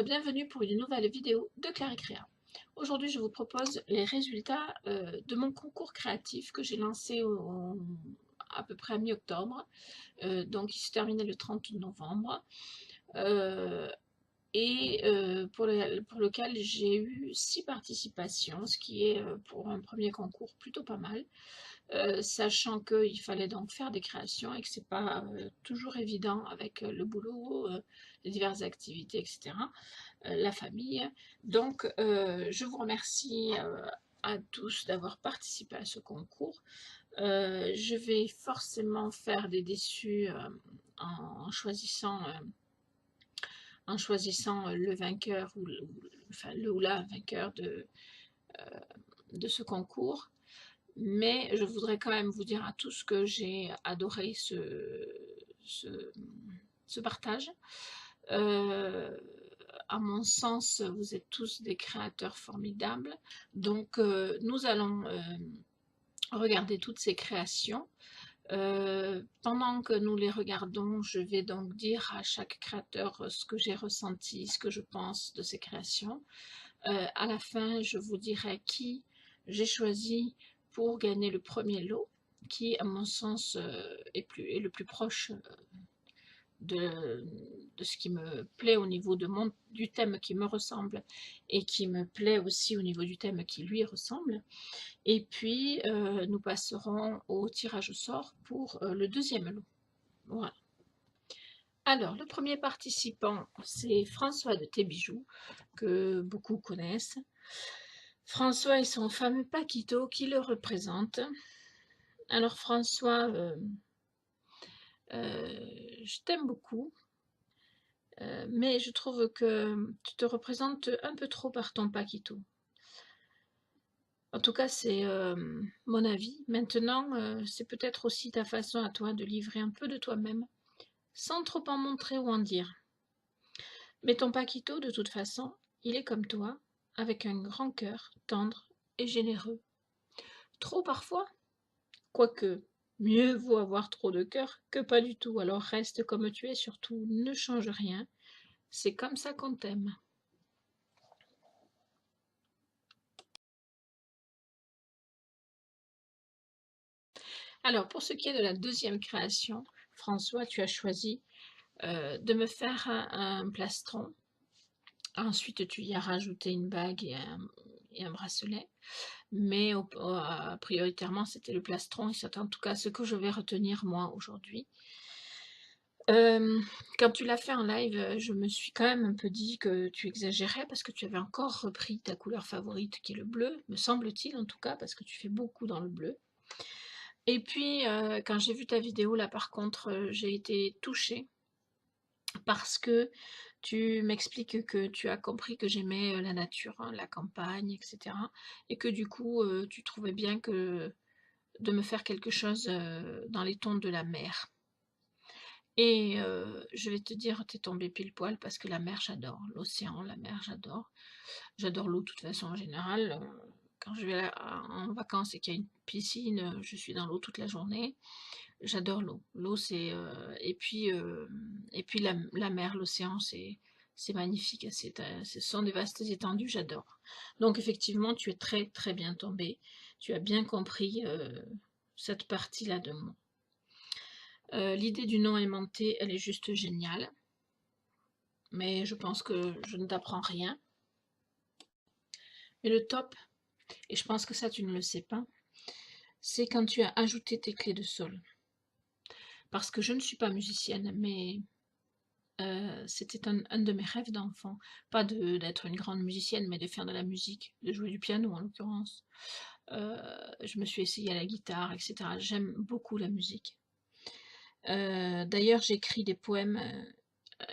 Bonjour et bienvenue pour une nouvelle vidéo de Claricréa. Aujourd'hui, je vous propose les résultats de mon concours créatif que j'ai lancé à peu près à mi-octobre. Donc, il se terminait le 30 novembre. Pour lequel j'ai eu 6 participations, ce qui est pour un premier concours plutôt pas mal. Sachant qu'il fallait donc faire des créations et que c'est pas toujours évident avec le boulot, les diverses activités, etc., la famille. Donc, je vous remercie à tous d'avoir participé à ce concours. Je vais forcément faire des déçus en choisissant le vainqueur enfin, le ou la vainqueur de ce concours. Mais je voudrais quand même vous dire à tous que j'ai adoré ce partage. À mon sens, vous êtes tous des créateurs formidables. Donc, nous allons regarder toutes ces créations. Pendant que nous les regardons, je vais donc dire à chaque créateur ce que j'ai ressenti, ce que je pense de ces créations. À la fin, je vous dirai qui j'ai choisi pour gagner le premier lot, qui, à mon sens, est le plus proche de ce qui me plaît au niveau du thème qui me ressemble et qui me plaît aussi au niveau du thème qui lui ressemble. Et puis, nous passerons au tirage au sort pour le deuxième lot. Voilà. Alors, le premier participant, c'est François de Tébijoux, que beaucoup connaissent. François et son fameux Paquito qui le représente. Alors François, je t'aime beaucoup, mais je trouve que tu te représentes un peu trop par ton Paquito. En tout cas, c'est mon avis. Maintenant, c'est peut-être aussi ta façon à toi de livrer un peu de toi-même, sans trop en montrer ou en dire. Mais ton Paquito, de toute façon, il est comme toi, avec un grand cœur, tendre et généreux. Trop parfois? Quoique, mieux vaut avoir trop de cœur que pas du tout, alors reste comme tu es, surtout ne change rien, c'est comme ça qu'on t'aime. Alors, pour ce qui est de la deuxième création, François, tu as choisi de me faire un plastron. Ensuite, tu y as rajouté une bague et un bracelet. Mais prioritairement, c'était le plastron, et c'est en tout cas ce que je vais retenir moi aujourd'hui. Quand tu l'as fait en live, je me suis quand même un peu dit que tu exagérais parce que tu avais encore repris ta couleur favorite qui est le bleu, me semble-t-il en tout cas, parce que tu fais beaucoup dans le bleu. Et puis, quand j'ai vu ta vidéo là par contre, j'ai été touchée parce que tu m'expliques que tu as compris que j'aimais la nature, hein, la campagne, etc. Et que du coup, tu trouvais bien que de me faire quelque chose dans les tons de la mer. Et je vais te dire, t'es tombé pile poil parce que la mer, j'adore. L'océan, la mer, j'adore. J'adore l'eau de toute façon en général. Quand je vais en vacances et qu'il y a une piscine, je suis dans l'eau toute la journée. J'adore l'eau. L'eau, c'est... et puis la mer, l'océan, c'est magnifique. Ce sont des vastes étendues, j'adore. Donc effectivement, tu es très très bien tombé. Tu as bien compris cette partie-là de moi. L'idée du nom aimanté, elle est juste géniale. Mais je pense que je ne t'apprends rien. Mais le top, et je pense que ça tu ne le sais pas, c'est quand tu as ajouté tes clés de sol. Parce que je ne suis pas musicienne, mais c'était un de mes rêves d'enfant. Pas d'être une grande musicienne, mais de faire de la musique, de jouer du piano en l'occurrence. Je me suis essayée à la guitare, etc. J'aime beaucoup la musique. D'ailleurs, j'écris des poèmes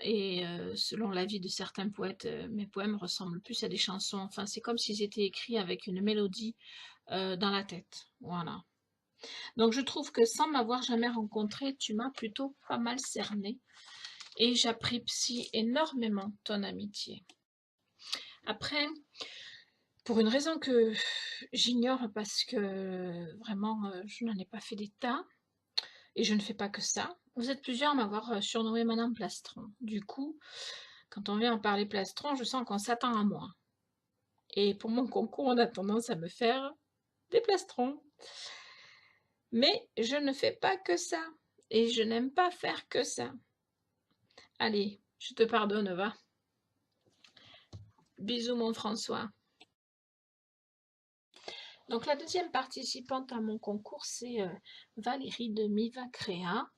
et selon l'avis de certains poètes, mes poèmes ressemblent plus à des chansons. Enfin, c'est comme s'ils étaient écrits avec une mélodie dans la tête. Voilà. Donc, je trouve que sans m'avoir jamais rencontrée, tu m'as plutôt pas mal cerné et j'apprécie énormément ton amitié. Après, pour une raison que j'ignore parce que vraiment je n'en ai pas fait d'état, et je ne fais pas que ça, vous êtes plusieurs à m'avoir surnommé Madame Plastron. Du coup, Quand on vient en parler plastron, je sens qu'on s'attend à moi. Et pour mon concours, on a tendance à me faire des plastrons. Mais je ne fais pas que ça. Et je n'aime pas faire que ça. Allez, je te pardonne, va. Bisous, mon François. Donc, la deuxième participante à mon concours, c'est Valérie de Miva Créa,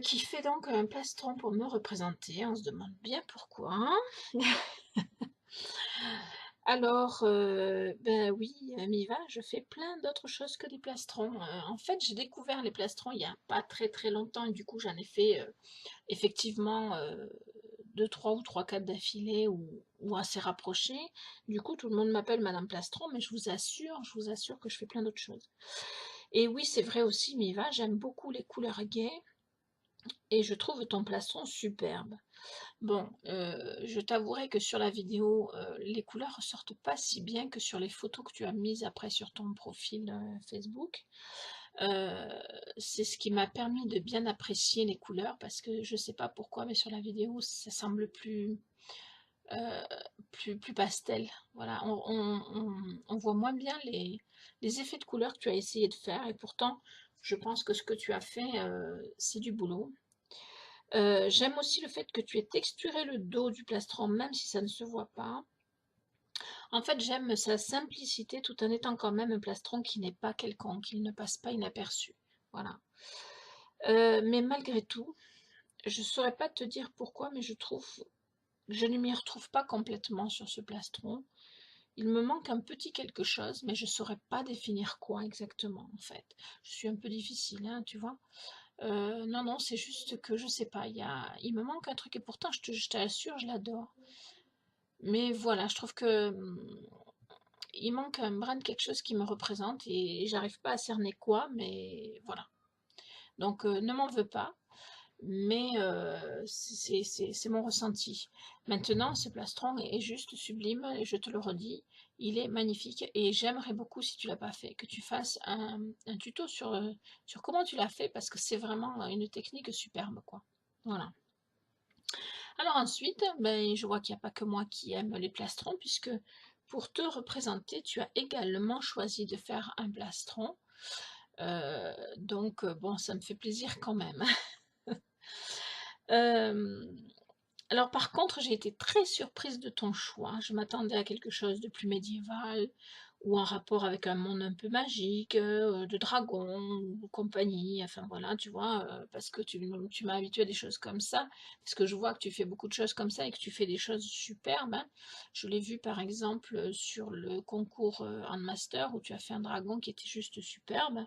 qui fait donc un plastron pour me représenter. On se demande bien pourquoi. Alors, ben oui, Miva, je fais plein d'autres choses que des plastrons. En fait, j'ai découvert les plastrons il n'y a pas très très longtemps et du coup, j'en ai fait effectivement 2, 3 ou 3, 4 d'affilée ou assez rapprochés. Du coup, tout le monde m'appelle Madame Plastron, mais je vous assure que je fais plein d'autres choses. Et oui, c'est vrai aussi, Miva, j'aime beaucoup les couleurs gaies et je trouve ton plastron superbe. Bon, je t'avouerai que sur la vidéo, les couleurs ressortent pas si bien que sur les photos que tu as mises après sur ton profil Facebook. C'est ce qui m'a permis de bien apprécier les couleurs parce que je sais pas pourquoi, mais sur la vidéo, ça semble euh, plus pastel. Voilà, on voit moins bien les effets de couleurs que tu as essayé de faire et pourtant, je pense que ce que tu as fait, c'est du boulot. J'aime aussi le fait que tu aies texturé le dos du plastron, même si ça ne se voit pas. En fait, j'aime sa simplicité tout en étant quand même un plastron qui n'est pas quelconque, il ne passe pas inaperçu. Voilà. Mais malgré tout, je ne saurais pas te dire pourquoi, mais je ne m'y retrouve pas complètement sur ce plastron. Il me manque un petit quelque chose, mais je ne saurais pas définir quoi exactement, en fait. Je suis un peu difficile, hein, tu vois. Non, non, c'est juste que je sais pas, il me manque un truc et pourtant je t'assure, je l'adore. Mais voilà, je trouve que il manque un brin de quelque chose qui me représente et j'arrive pas à cerner quoi, mais voilà. Donc ne m'en veux pas, mais c'est mon ressenti. Maintenant, ce plastron est juste sublime et je te le redis, il est magnifique et j'aimerais beaucoup, si tu l'as pas fait, que tu fasses un tuto sur comment tu l'as fait parce que c'est vraiment une technique superbe, quoi. Voilà. Alors ensuite, ben, je vois qu'il n'y a pas que moi qui aime les plastrons, puisque pour te représenter, tu as également choisi de faire un plastron. Donc, bon, ça me fait plaisir quand même. Euh, alors par contre, j'ai été très surprise de ton choix. Je m'attendais à quelque chose de plus médiéval ou en rapport avec un monde un peu magique, de dragons ou compagnie. Enfin voilà, tu vois, parce que tu m'as habitué à des choses comme ça. Parce que je vois que tu fais beaucoup de choses comme ça et que tu fais des choses superbes, hein. Je l'ai vu par exemple sur le concours en master où tu as fait un dragon qui était juste superbe.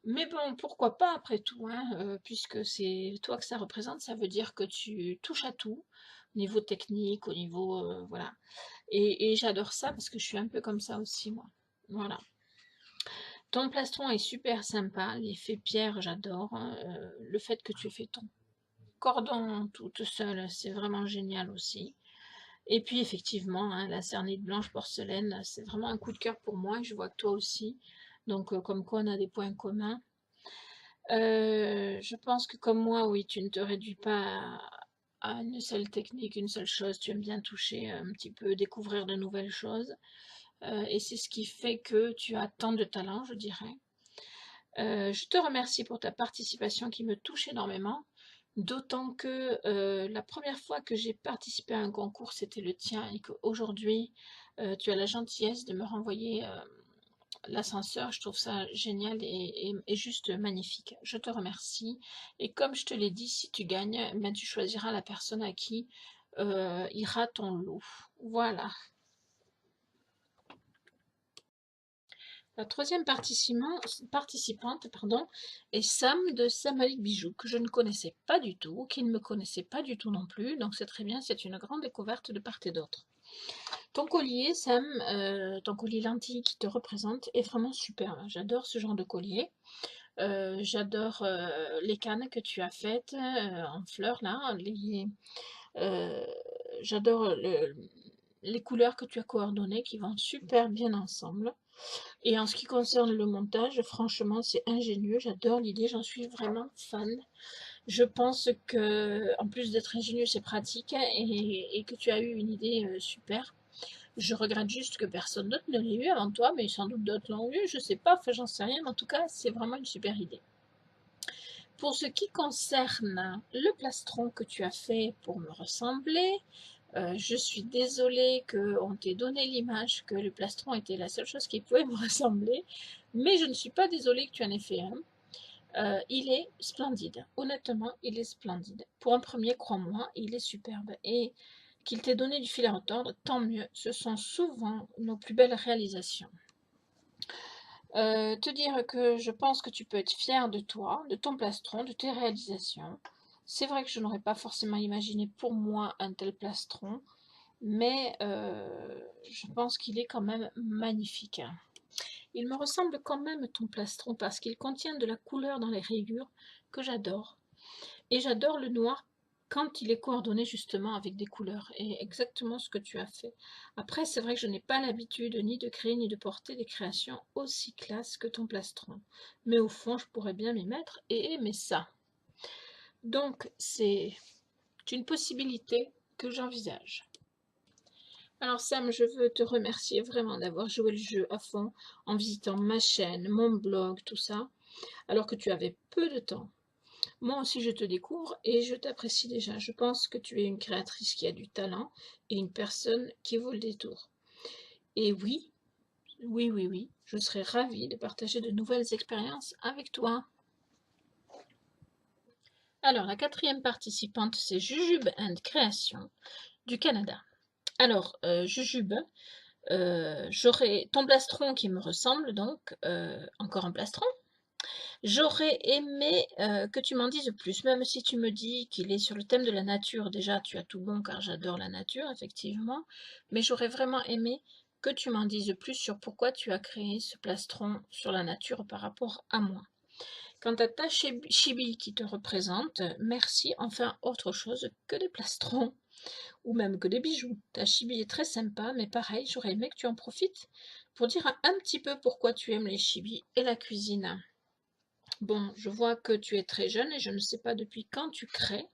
Mais bon, pourquoi pas après tout, hein, puisque c'est toi que ça représente, ça veut dire que tu touches à tout, au niveau technique, au niveau, voilà. Et j'adore ça parce que je suis un peu comme ça aussi, moi. Voilà. Ton plastron est super sympa, l'effet pierre, j'adore, hein, le fait que tu aies fait ton cordon toute seule, c'est vraiment génial aussi. Et puis effectivement, hein, la cernite blanche porcelaine, c'est vraiment un coup de cœur pour moi, et je vois que toi aussi. Donc comme quoi on a des points communs. Je pense que comme moi, oui, tu ne te réduis pas à une seule technique, une seule chose. Tu aimes bien toucher un petit peu, découvrir de nouvelles choses. Et c'est ce qui fait que tu as tant de talent, je dirais. Je te remercie pour ta participation qui me touche énormément. D'autant que la première fois que j'ai participé à un concours, c'était le tien, et qu'aujourd'hui, tu as la gentillesse de me renvoyer l'ascenseur, je trouve ça génial et juste magnifique. Je te remercie. Et comme je te l'ai dit, si tu gagnes, ben, tu choisiras la personne à qui ira ton lot. Voilà. La troisième participante est Sam de Samalik Bijoux, que je ne connaissais pas du tout, qui ne me connaissait pas du tout non plus. Donc c'est très bien, c'est une grande découverte de part et d'autre. Ton collier, Sam, ton collier lentille qui te représente est vraiment super. J'adore ce genre de collier. J'adore les cannes que tu as faites en fleurs là. Euh, J'adore les couleurs que tu as coordonnées qui vont super bien ensemble. Et en ce qui concerne le montage, franchement, c'est ingénieux. J'adore l'idée, j'en suis vraiment fan. Je pense que, en plus d'être ingénieux, c'est pratique et que tu as eu une idée super. Je regrette juste que personne d'autre ne l'ait eu avant toi, mais sans doute d'autres l'ont eu, je sais pas, enfin j'en sais rien, mais en tout cas, c'est vraiment une super idée. Pour ce qui concerne le plastron que tu as fait pour me ressembler, je suis désolée qu'on t'ait donné l'image que le plastron était la seule chose qui pouvait me ressembler, mais je ne suis pas désolée que tu en aies fait un. Il est splendide. Honnêtement, il est splendide. Pour un premier, crois-moi, il est superbe. Et qu'il t'ait donné du fil à retordre, tant mieux. Ce sont souvent nos plus belles réalisations. Te dire que je pense que tu peux être fier de toi, de ton plastron, de tes réalisations. C'est vrai que je n'aurais pas forcément imaginé pour moi un tel plastron, mais je pense qu'il est quand même magnifique. Il me ressemble quand même ton plastron parce qu'il contient de la couleur dans les rayures que j'adore. Et j'adore le noir quand il est coordonné justement avec des couleurs. Et exactement ce que tu as fait. Après, c'est vrai que je n'ai pas l'habitude ni de créer ni de porter des créations aussi classes que ton plastron. Mais au fond, je pourrais bien m'y mettre et aimer ça. Donc, c'est une possibilité que j'envisage. Alors Sam, je veux te remercier vraiment d'avoir joué le jeu à fond en visitant ma chaîne, mon blog, tout ça, alors que tu avais peu de temps. Moi aussi, je te découvre et je t'apprécie déjà. Je pense que tu es une créatrice qui a du talent et une personne qui vaut le détour. Et oui, oui, oui, oui, je serais ravie de partager de nouvelles expériences avec toi. Alors, la quatrième participante, c'est Jujube and Création du Canada. Alors, Jujube, j'aurai ton plastron qui me ressemble, donc encore un plastron. J'aurais aimé que tu m'en dises plus, même si tu me dis qu'il est sur le thème de la nature. Déjà, tu as tout bon car j'adore la nature, effectivement. Mais j'aurais vraiment aimé que tu m'en dises plus sur pourquoi tu as créé ce plastron sur la nature par rapport à moi. Quant à ta chibi qui te représente, merci, enfin autre chose que des plastrons ou même que des bijoux. Ta chibi est très sympa, mais pareil, j'aurais aimé que tu en profites pour dire un petit peu pourquoi tu aimes les chibis et la cuisine. Bon, je vois que tu es très jeune et je ne sais pas depuis quand tu crées,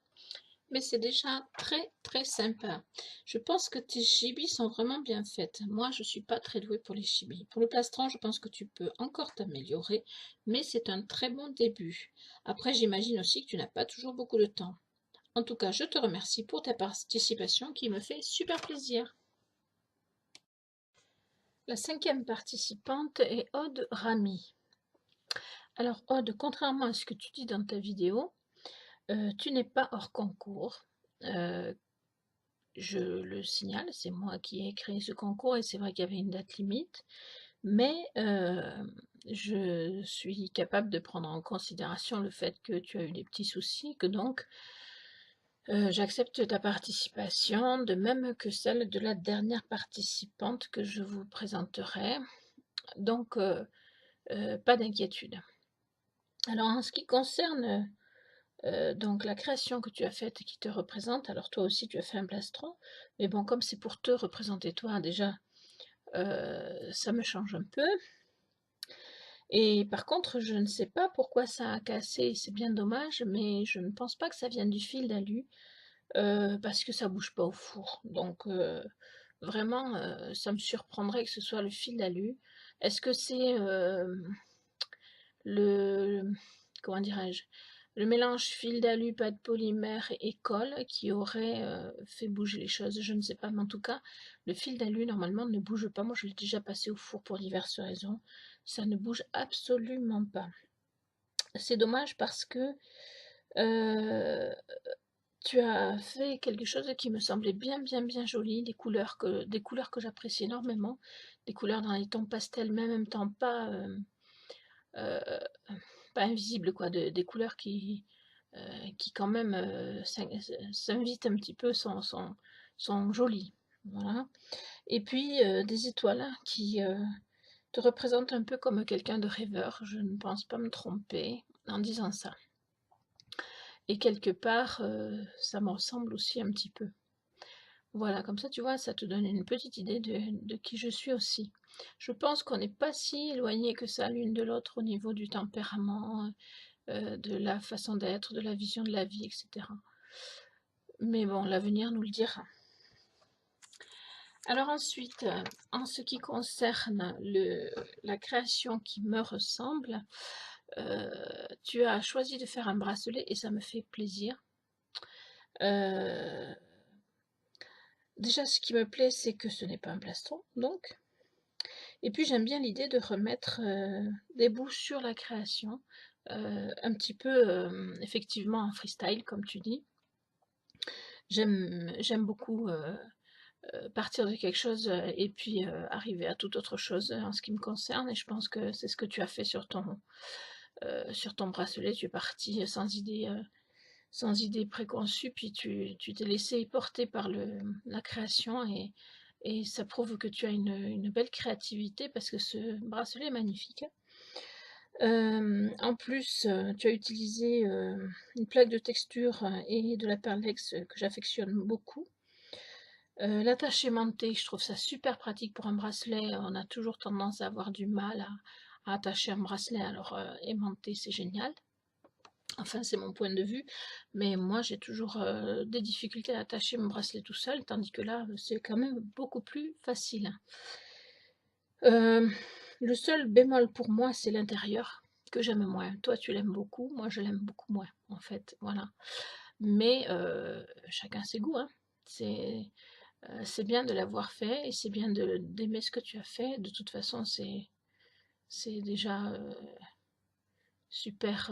mais c'est déjà très très sympa. Je pense que tes chibis sont vraiment bien faites. Moi, je ne suis pas très douée pour les chibis. Pour le plastron, je pense que tu peux encore t'améliorer, mais c'est un très bon début. Après, j'imagine aussi que tu n'as pas toujours beaucoup de temps. En tout cas, je te remercie pour ta participation qui me fait super plaisir. La cinquième participante est Aude Rami. Alors Aude, contrairement à ce que tu dis dans ta vidéo, tu n'es pas hors concours. Je le signale, c'est moi qui ai créé ce concours et c'est vrai qu'il y avait une date limite, mais je suis capable de prendre en considération le fait que tu as eu des petits soucis, que donc j'accepte ta participation, de même que celle de la dernière participante que je vous présenterai. Donc, pas d'inquiétude. Alors, en ce qui concerne donc la création que tu as faite et qui te représente, alors toi aussi tu as fait un plastron, mais bon, comme c'est pour te représenter toi déjà, ça me change un peu. Et par contre, je ne sais pas pourquoi ça a cassé, c'est bien dommage, mais je ne pense pas que ça vienne du fil d'alu, parce que ça bouge pas au four. Donc vraiment, ça me surprendrait que ce soit le fil d'alu. Est-ce que c'est le comment dirais-je? Le mélange fil d'alu, pâte polymère et colle qui aurait fait bouger les choses, je ne sais pas, mais en tout cas, le fil d'alu normalement ne bouge pas. Moi, je l'ai déjà passé au four pour diverses raisons. Ça ne bouge absolument pas. C'est dommage parce que tu as fait quelque chose qui me semblait bien, bien, bien joli, des couleurs que j'apprécie énormément, des couleurs dans les tons pastels, mais en même temps euh, pas invisibles, quoi, des couleurs qui quand même s'invitent un petit peu, sont jolies. Voilà. Et puis des étoiles qui te représentent un peu comme quelqu'un de rêveur, je ne pense pas me tromper en disant ça. Et quelque part, ça me ressemble aussi un petit peu. Voilà, comme ça, tu vois, ça te donne une petite idée de qui je suis aussi. Je pense qu'on n'est pas si éloignés que ça l'une de l'autre au niveau du tempérament, de la façon d'être, de la vision de la vie, etc. Mais bon, l'avenir nous le dira. Alors ensuite, en ce qui concerne la création qui me ressemble, tu as choisi de faire un bracelet et ça me fait plaisir. Déjà, ce qui me plaît, c'est que ce n'est pas un plastron, donc. Et puis, j'aime bien l'idée de remettre des bouts sur la création, un petit peu, effectivement, en freestyle, comme tu dis. J'aime beaucoup partir de quelque chose et puis arriver à toute autre chose en ce qui me concerne. Et je pense que c'est ce que tu as fait sur ton bracelet. Tu es parti sans idée préconçue, puis tu t'es laissé porter par la création et ça prouve que tu as une belle créativité parce que ce bracelet est magnifique. En plus, tu as utilisé une plaque de texture et de la perlex que j'affectionne beaucoup. L'attache aimantée, je trouve ça super pratique pour un bracelet. On a toujours tendance à avoir du mal à attacher un bracelet, alors aimanté, c'est génial. Enfin, c'est mon point de vue, mais moi j'ai toujours des difficultés à attacher mon bracelet tout seul, tandis que là, c'est quand même beaucoup plus facile. Le seul bémol pour moi, c'est l'intérieur, que j'aime moins. Toi, tu l'aimes beaucoup, moi je l'aime beaucoup moins, en fait, voilà. Mais chacun ses goûts, hein. C'est bien de l'avoir fait et c'est bien d'aimer ce que tu as fait. De toute façon, c'est déjà super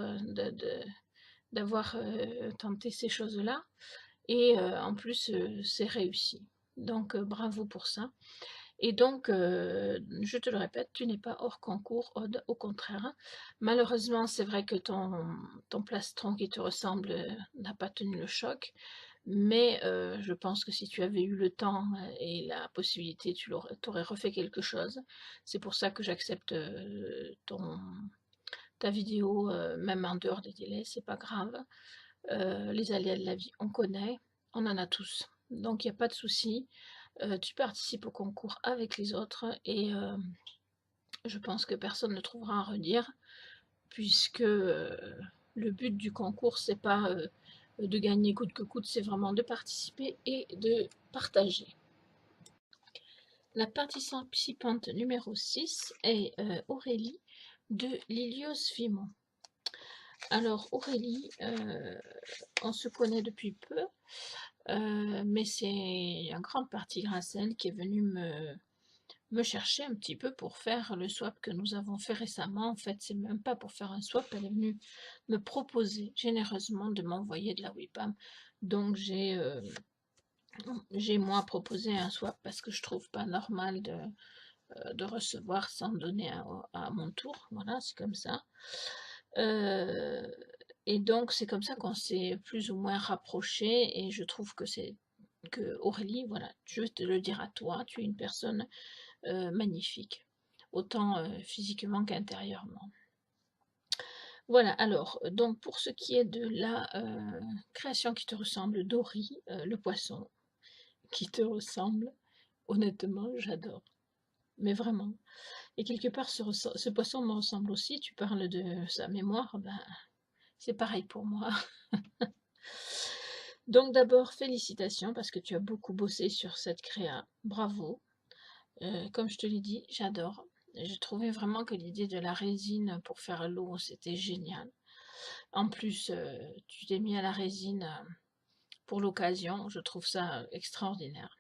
d'avoir tenté ces choses-là. Et en plus, c'est réussi. Donc, bravo pour ça. Et donc, je te le répète, tu n'es pas hors concours, au contraire. Malheureusement, c'est vrai que ton plastron qui te ressemble n'a pas tenu le choc, mais je pense que si tu avais eu le temps et la possibilité, tu aurais refait quelque chose. C'est pour ça que j'accepte ta vidéo, même en dehors des délais, c'est pas grave. Les aléas de la vie, on connaît, on en a tous. Donc il n'y a pas de souci. Tu participes au concours avec les autres et je pense que personne ne trouvera à redire puisque le but du concours, c'est pas de gagner coûte que coûte, c'est vraiment de participer et de partager. La participante numéro 6 est Aurélie de Lilios Vimon. Alors Aurélie, on se connaît depuis peu, mais c'est en grande partie grâce à elle qui est venue me chercher un petit peu pour faire le swap que nous avons fait récemment. En fait, c'est même pas pour faire un swap, elle est venue me proposer généreusement de m'envoyer de la WIPAM. Donc j'ai moi proposé un swap parce que je trouve pas normal de recevoir sans donner à mon tour. Voilà, c'est comme ça. Et donc c'est comme ça qu'on s'est plus ou moins rapprochés et je trouve que Aurélie, voilà, je vais te le dire à toi, tu es une personne magnifique, autant physiquement qu'intérieurement. Voilà, alors, donc pour ce qui est de la création qui te ressemble, Dory, le poisson qui te ressemble, honnêtement, j'adore, mais vraiment. Et quelque part, ce poisson me ressemble aussi, tu parles de sa mémoire, ben, c'est pareil pour moi. Donc d'abord, félicitations parce que tu as beaucoup bossé sur cette créa, bravo. Comme je te l'ai dit, j'adore. J'ai trouvé vraiment que l'idée de la résine pour faire l'eau, c'était génial. En plus, tu t'es mis à la résine pour l'occasion, je trouve ça extraordinaire.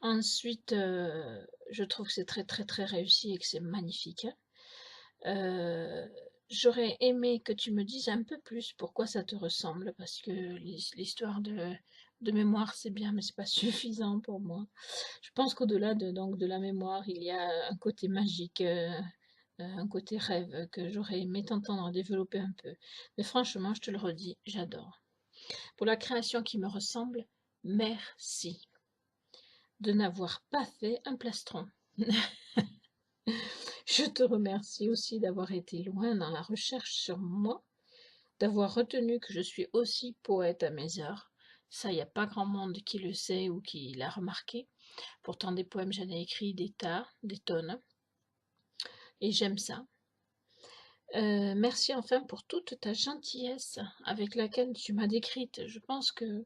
Ensuite, je trouve que c'est très très très réussi et que c'est magnifique. J'aurais aimé que tu me dises un peu plus pourquoi ça te ressemble, parce que l'histoire de mémoire, c'est bien, mais c'est pas suffisant pour moi. Je pense qu'au-delà de la mémoire, il y a un côté magique, un côté rêve que j'aurais aimé t'entendre développer un peu. Mais franchement, je te le redis, j'adore. Pour la création qui me ressemble, merci de n'avoir pas fait un plastron. Je te remercie aussi d'avoir été loin dans la recherche sur moi, d'avoir retenu que je suis aussi poète à mes heures. Ça, il n'y a pas grand monde qui le sait ou qui l'a remarqué. Pourtant, des poèmes, j'en ai écrit des tas, des tonnes. Et j'aime ça. Merci enfin pour toute ta gentillesse avec laquelle tu m'as décrite. Je pense que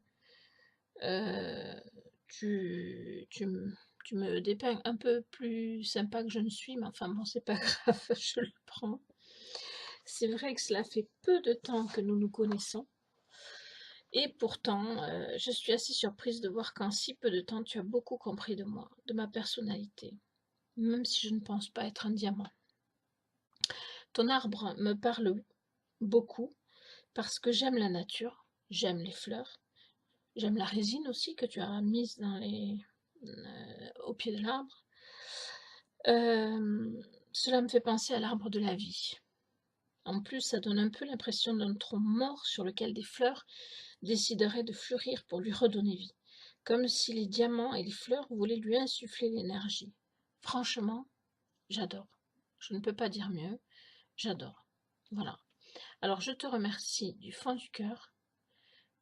euh, tu me dépeins un peu plus sympa que je ne suis, mais enfin bon, c'est pas grave, je le prends. C'est vrai que cela fait peu de temps que nous nous connaissons, et pourtant, je suis assez surprise de voir qu'en si peu de temps, tu as beaucoup compris de moi, de ma personnalité, même si je ne pense pas être un diamant. Ton arbre me parle beaucoup parce que j'aime la nature, j'aime les fleurs, j'aime la résine aussi que tu as mise au pied de l'arbre. Cela me fait penser à l'arbre de la vie. En plus, ça donne un peu l'impression d'un tronc mort sur lequel des fleurs décideraient de fleurir pour lui redonner vie, comme si les diamants et les fleurs voulaient lui insuffler l'énergie. Franchement, j'adore. Je ne peux pas dire mieux, j'adore. Voilà. Alors je te remercie du fond du cœur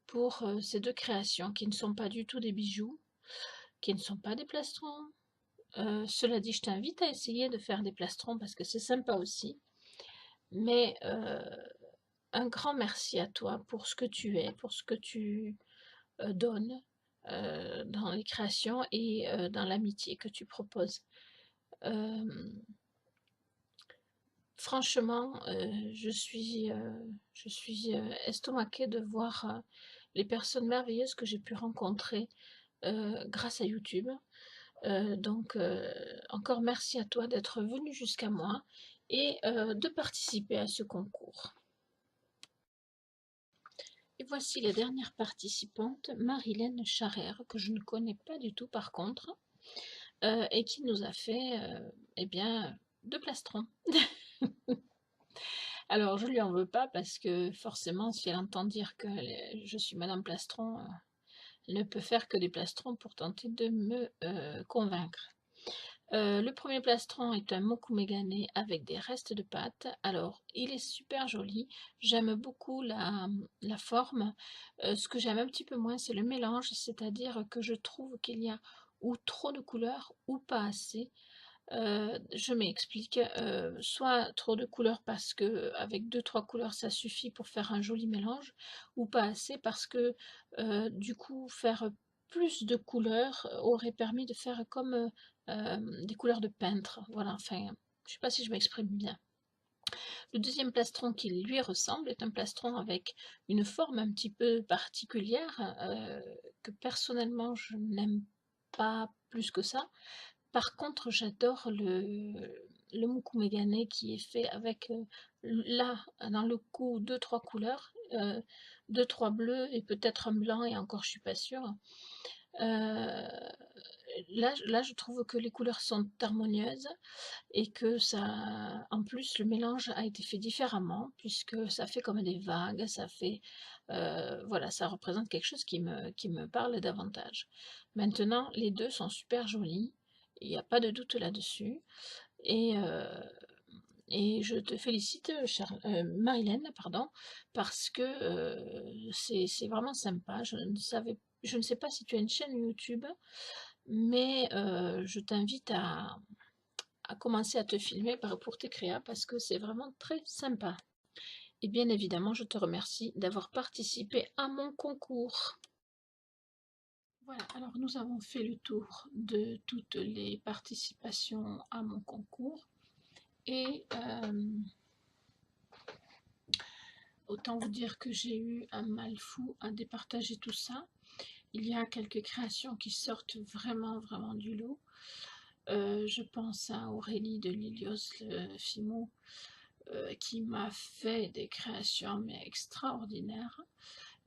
pour ces deux créations qui ne sont pas du tout des bijoux, qui ne sont pas des plastrons. Cela dit, je t'invite à essayer de faire des plastrons parce que c'est sympa aussi. Mais un grand merci à toi pour ce que tu es, pour ce que tu donnes dans les créations et dans l'amitié que tu proposes. Franchement, je suis estomaquée de voir les personnes merveilleuses que j'ai pu rencontrer grâce à YouTube. Donc, encore merci à toi d'être venu jusqu'à moi et de participer à ce concours. Et voici la dernière participante, Marilène Charrère, que je ne connais pas du tout par contre, et qui nous a fait, eh bien, 2 plastrons. Alors, je lui en veux pas parce que forcément, si elle entend dire que je suis Madame Plastron, elle ne peut faire que des plastrons pour tenter de me convaincre. Le premier plastron est un mokumegane avec des restes de pâte. Alors, il est super joli. J'aime beaucoup la forme. Ce que j'aime un petit peu moins, c'est le mélange, c'est-à-dire que je trouve qu'il y a ou trop de couleurs ou pas assez. Je m'explique, soit trop de couleurs parce que avec 2-3 couleurs ça suffit pour faire un joli mélange, ou pas assez parce que du coup faire plus de couleurs aurait permis de faire comme des couleurs de peintre. Voilà, enfin, je sais pas si je m'exprime bien. Le deuxième plastron qui lui ressemble est un plastron avec une forme un petit peu particulière que personnellement je n'aime pas plus que ça. Par contre, j'adore le mukumegane qui est fait avec là, dans le coup, 2-3 couleurs, 2-3 bleus et peut-être un blanc, et encore, je suis pas sûre. Là, je trouve que les couleurs sont harmonieuses et que ça, en plus, le mélange a été fait différemment puisque ça fait comme des vagues, ça fait, voilà, ça représente quelque chose qui me parle davantage. Maintenant, les deux sont super jolis, il n'y a pas de doute là-dessus, et, euh, et je te félicite, Marilène, pardon, parce que c'est vraiment sympa. Je ne sais pas si tu as une chaîne YouTube, mais je t'invite à commencer à te filmer pour tes créas parce que c'est vraiment très sympa. Et bien évidemment, je te remercie d'avoir participé à mon concours. Voilà, alors nous avons fait le tour de toutes les participations à mon concours. Et autant vous dire que j'ai eu un mal fou à départager tout ça. Il y a quelques créations qui sortent vraiment, vraiment du lot. Je pense à Aurélie de Lilios Fimo, qui m'a fait des créations mais extraordinaires.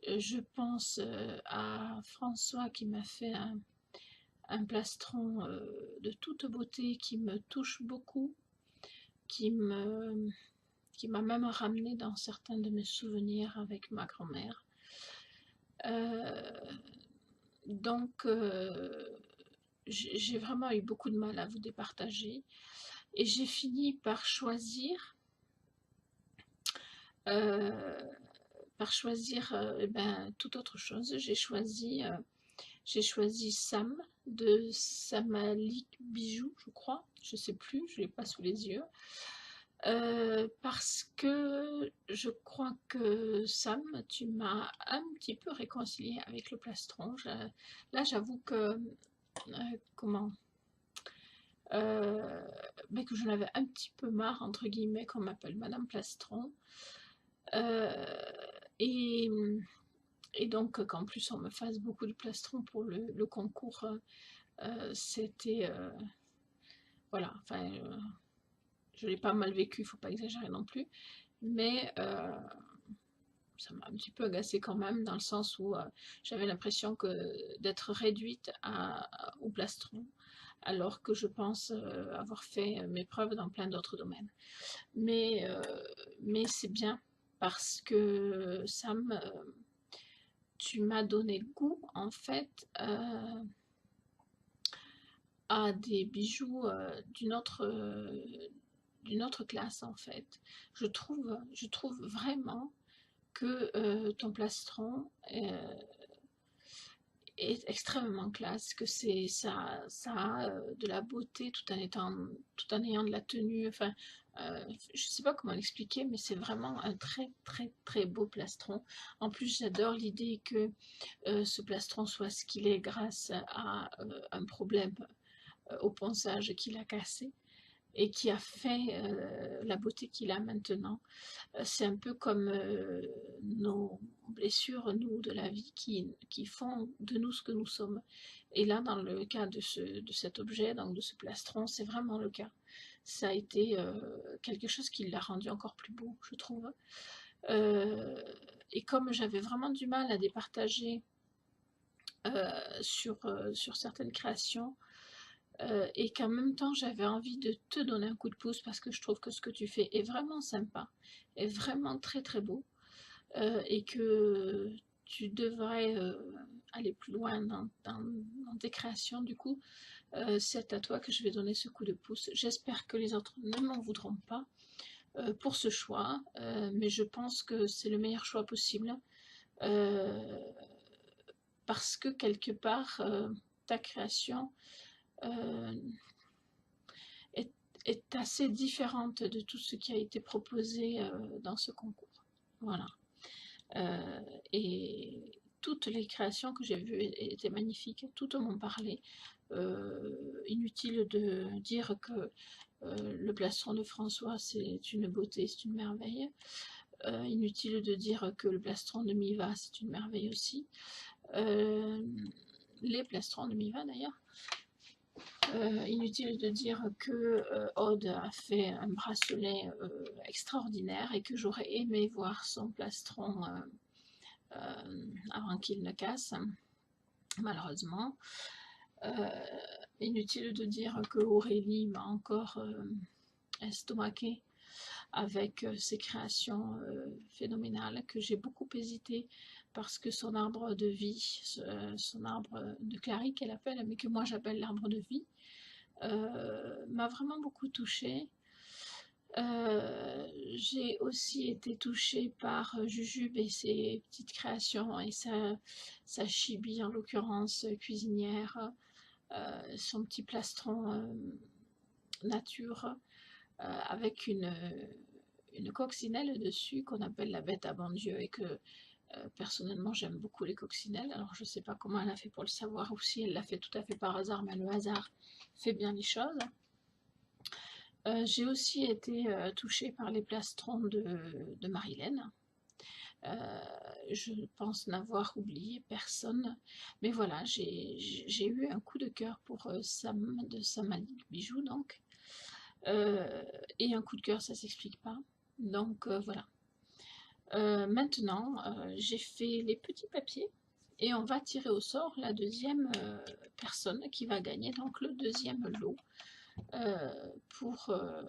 Je pense à François qui m'a fait un plastron de toute beauté qui me touche beaucoup, qui me qui m'a même ramené dans certains de mes souvenirs avec ma grand-mère. Donc, j'ai vraiment eu beaucoup de mal à vous départager. Et j'ai fini euh, par choisir ben, toute autre chose. J'ai choisi Sam de Samalik Bijou, je crois. Je sais plus, je l'ai pas sous les yeux. Parce que je crois que Sam, tu m'as un petit peu réconcilié avec le plastron. Là, j'avoue que, comment, euh, mais que je n'avais un petit peu marre, entre guillemets, qu'on m'appelle Madame Plastron. Euh, et, et donc, qu'en plus on me fasse beaucoup de plastron pour le concours, c'était, voilà, enfin, je l'ai pas mal vécu, il faut pas exagérer non plus, mais ça m'a un petit peu agacée quand même, dans le sens où j'avais l'impression que d'être réduite au plastron, alors que je pense avoir fait mes preuves dans plein d'autres domaines. Mais, euh, mais c'est bien, parce que Sam, tu m'as donné goût, en fait, à des bijoux d'une autre classe, en fait. Je trouve vraiment que ton plastron est extrêmement classe, que ça a de la beauté tout en ayant de la tenue. Enfin, je ne sais pas comment l'expliquer, mais c'est vraiment un très très très beau plastron. En plus, j'adore l'idée que ce plastron soit ce qu'il est grâce à un problème au ponçage qu'il a cassé et qui a fait la beauté qu'il a maintenant. C'est un peu comme nos blessures, nous, de la vie, qui font de nous ce que nous sommes. Et là, dans le cas de cet objet, donc de ce plastron, c'est vraiment le cas. Ça a été quelque chose qui l'a rendu encore plus beau, je trouve. Euh, et comme j'avais vraiment du mal à départager sur certaines créations, et qu'en même temps j'avais envie de te donner un coup de pouce parce que je trouve que ce que tu fais est vraiment sympa, est vraiment très très beau, et que tu devrais aller plus loin dans tes créations. Du coup, c'est à toi que je vais donner ce coup de pouce. J'espère que les autres ne m'en voudront pas pour ce choix, mais je pense que c'est le meilleur choix possible, euh, parce que quelque part, ta création euh, est, est assez différente de tout ce qui a été proposé dans ce concours. Voilà. Euh, et toutes les créations que j'ai vues étaient magnifiques, toutes m'ont parlé. Inutile de dire que le plastron de François c'est une beauté, c'est une merveille. Inutile de dire que le plastron de Miva c'est une merveille aussi. Les plastrons de Miva d'ailleurs. Inutile de dire que Aude a fait un bracelet extraordinaire et que j'aurais aimé voir son plastron avant qu'il ne casse, malheureusement. Inutile de dire que Aurélie m'a encore estomaqué avec ses créations phénoménales, que j'ai beaucoup hésité parce que son arbre de vie, son arbre de Clary qu'elle appelle, mais que moi j'appelle l'arbre de vie, m'a vraiment beaucoup touchée. J'ai aussi été touchée par Jujube et ses petites créations et sa chibi en l'occurrence cuisinière, son petit plastron nature avec une coccinelle dessus qu'on appelle la bête à bon Dieu et que personnellement j'aime beaucoup les coccinelles. Alors je ne sais pas comment elle a fait pour le savoir ou si elle l'a fait tout à fait par hasard, mais le hasard fait bien les choses. J'ai aussi été touchée par les plastrons de Marilène. Je pense n'avoir oublié personne, mais voilà, j'ai eu un coup de cœur pour Sam de Samalik Bijoux, donc, et un coup de cœur, ça s'explique pas. Donc voilà. Maintenant, j'ai fait les petits papiers et on va tirer au sort la deuxième personne qui va gagner donc le deuxième lot euh, pour, euh,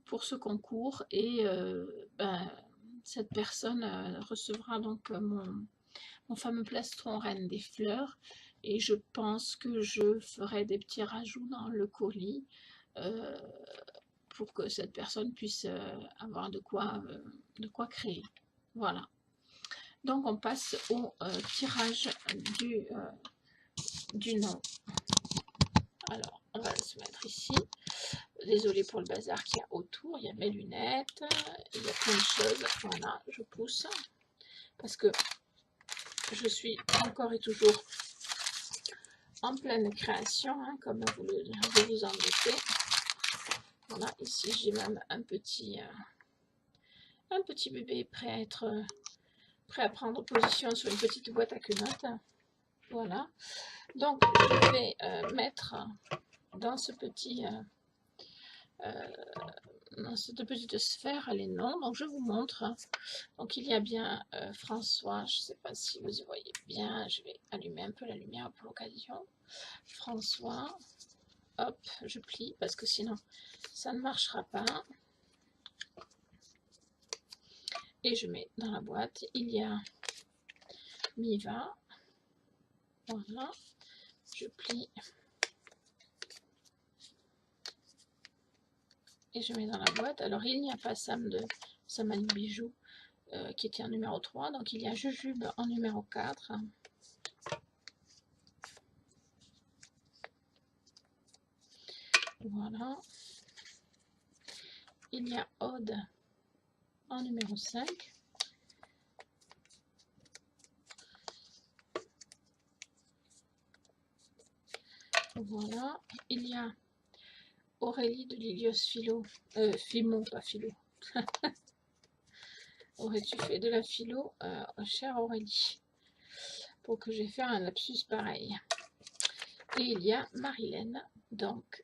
pour ce concours. Et ben, cette personne recevra donc mon fameux plastron Reine des Fleurs. Et je pense que je ferai des petits rajouts dans le colis euh, pour que cette personne puisse avoir de quoi créer. Voilà. Donc on passe au tirage du nom. Alors on va se mettre ici. désolée pour le bazar qu'il y a autour. Il y a mes lunettes, il y a plein de choses. Voilà, je pousse parce que je suis encore et toujours en pleine création, hein, comme vous vous en doutez. Voilà, ici j'ai même un petit bébé prêt à prendre position sur une petite boîte à culottes. Voilà, donc je vais mettre dans ce petit dans cette petite sphère les noms. Donc je vous montre. Donc il y a bien François, je ne sais pas si vous y voyez bien, je vais allumer un peu la lumière pour l'occasion. François, hop, je plie parce que sinon ça ne marchera pas. Et je mets dans la boîte. Il y a Miva, voilà, je plie et je mets dans la boîte. Alors il n'y a pas Sam de Samani Bijoux qui était en numéro 3, donc il y a Jujube en numéro 4. Voilà. Il y a Aude en numéro 5. Voilà. Il y a Aurélie de Lilios Philo. Fimo, pas Philo. Aurais-tu fait de la philo, chère Aurélie, pour que j'ai fait un lapsus pareil. Et il y a Marilène, donc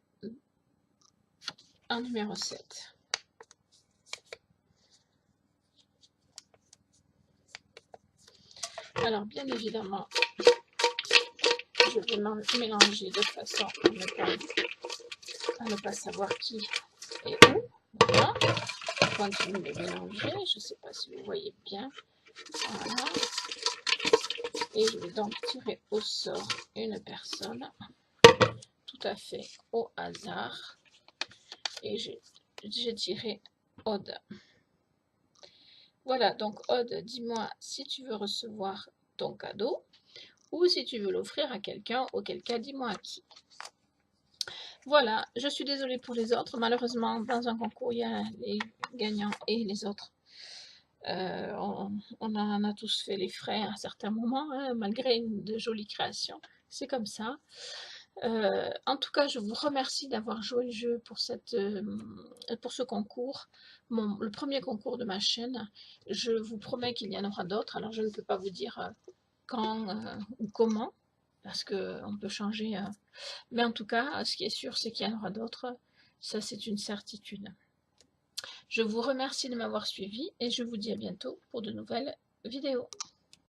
en numéro 7. Alors, bien évidemment, je vais mélanger de façon à ne pas savoir qui est où. Voilà. Je continue de mélanger. Je ne sais pas si vous voyez bien. Voilà. Et je vais donc tirer au sort une personne, tout à fait au hasard. Et j'ai tiré Aude. Voilà, donc Aude, dis-moi si tu veux recevoir ton cadeau ou si tu veux l'offrir à quelqu'un, auquel cas dis-moi à qui. Voilà, je suis désolée pour les autres. Malheureusement, dans un concours, il y a les gagnants et les autres. On en a tous fait les frais à un certain moment, hein, malgré de jolies créations. C'est comme ça. En tout cas, je vous remercie d'avoir joué le jeu pour ce concours, le premier concours de ma chaîne. Je vous promets qu'il y en aura d'autres. Alors, je ne peux pas vous dire quand ou comment, parce qu'on peut changer. Mais en tout cas, ce qui est sûr, c'est qu'il y en aura d'autres. Ça, c'est une certitude. Je vous remercie de m'avoir suivi et je vous dis à bientôt pour de nouvelles vidéos.